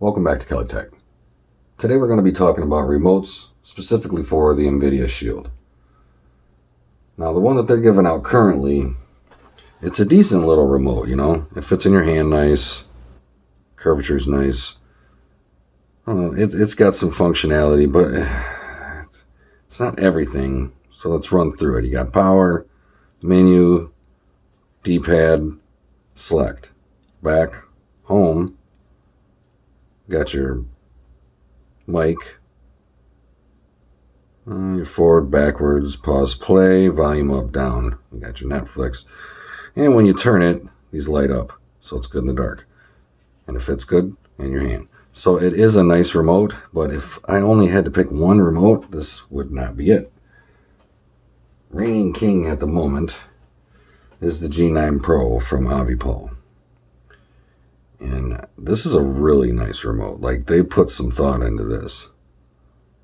Welcome back to Kelly Tech. Today we're going to be talking about remotes, specifically for the Nvidia Shield. Now the one that they're giving out currently, it's a decent little remote, you know. It fits in your hand nice, curvature's nice. I don't know, it's got some functionality, but it's not everything. So let's run through it. You got power, menu, D-pad, select, back, home. Got your mic, your forward, backwards, pause, play, volume up, down. You got your Netflix. And when you turn it, these light up. So it's good in the dark. And it fits good in your hand. So it is a nice remote, but if I only had to pick one remote, this would not be it. Reigning king at the moment is the G9 Pro from AuviPal. And this is a really nice remote. Like, they put some thought into this.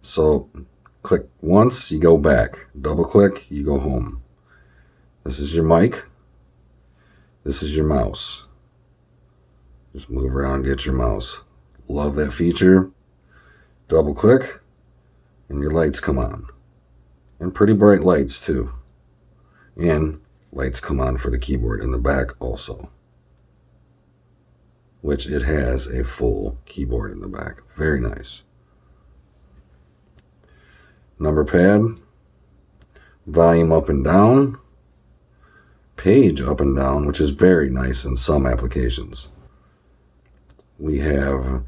So click once, you go back. Double click, you go home. This is your mic. This is your mouse. Just move around, get your mouse. Love that feature. Double click and your lights come on. And pretty bright lights too. And lights come on for the keyboard in the back also, which it has a full keyboard in the back. Very nice. Number pad, volume up and down, page up and down, which is very nice in some applications. We have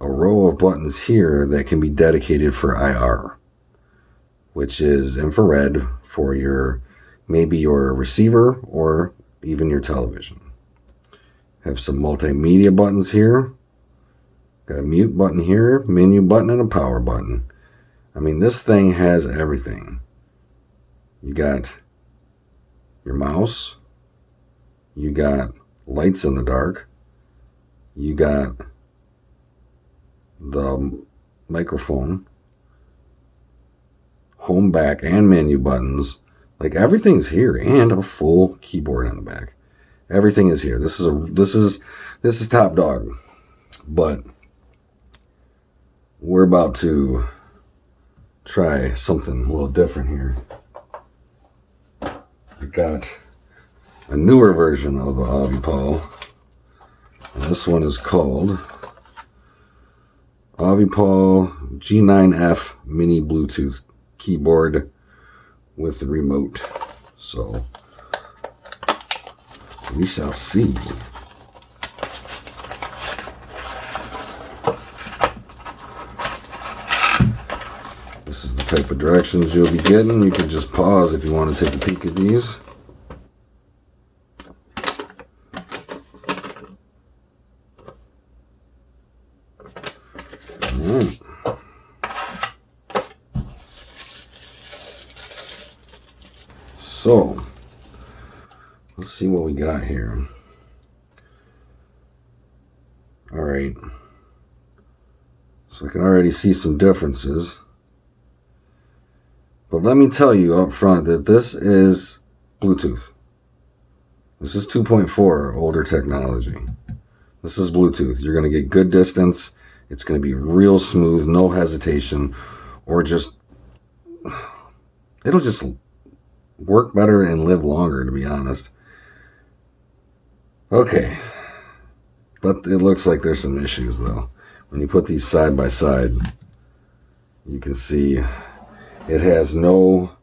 a row of buttons here that can be dedicated for IR, which is infrared for your, maybe your receiver or even your television. Have some multimedia buttons here. Got a mute button here, menu button, and a power button. I mean, this thing has everything. You got your mouse. You got lights in the dark. You got the microphone, home, back, and menu buttons. Like, everything's here, and a full keyboard on the back. Everything is here. This is top dog. But we're about to try something a little different here. I got a newer version of the AuviPal. And this one is called AuviPal G9F Mini Bluetooth Keyboard with the remote. So we shall see. This is the type of directions you'll be getting. You can just pause if you want to take a peek at these. All right. So let's see what we got here. All right. So I can already see some differences. But let me tell you up front that this is Bluetooth. This is 2.4, older technology. This is Bluetooth. You're going to get good distance. It's going to be real smooth, no hesitation, or just, it'll just work better and live longer, to be honest. Okay, but it looks like there's some issues though. When you put these side by side, you can see it has no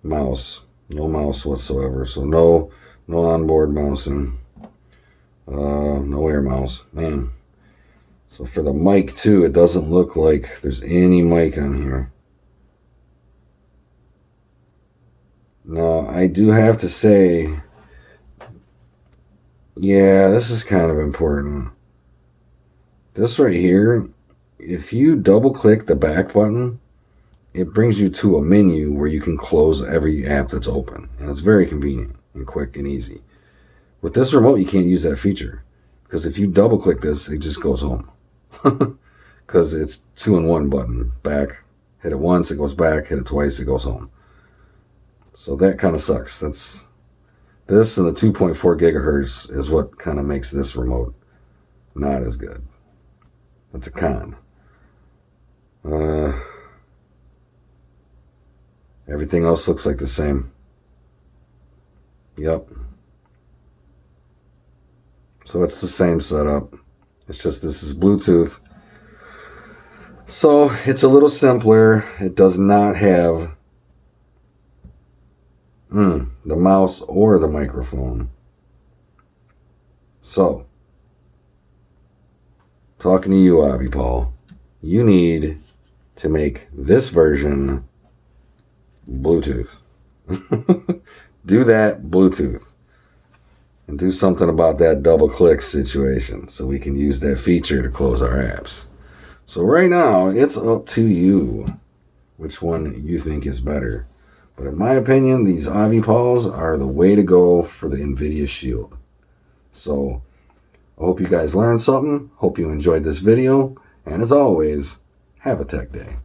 mouse whatsoever. So no onboard mousing, no air mouse, man. So for the mic too, it doesn't look like there's any mic on here. Now I do have to say, yeah, this is kind of important. This right here, if you double click the back button, it brings you to a menu where you can close every app that's open. And it's very convenient and quick and easy. With this remote, you can't use that feature. Because if you double click this, it just goes home. Because it's 2-in-1 button. Back, hit it once, it goes back, hit it twice, it goes home. So that kind of sucks. This and the 2.4 gigahertz is what kind of makes this remote not as good. That's a con. Everything else looks like the same. Yep. So it's the same setup. It's just this is Bluetooth. So it's a little simpler. It does not have the mouse or the microphone. So, talking to you, AuviPal, you need to make this version Bluetooth. Do that Bluetooth. And do something about that double click situation so we can use that feature to close our apps. So right now, it's up to you which one you think is better. But in my opinion, these AuviPals are the way to go for the Nvidia Shield. So I hope you guys learned something. Hope you enjoyed this video. And as always, have a tech day.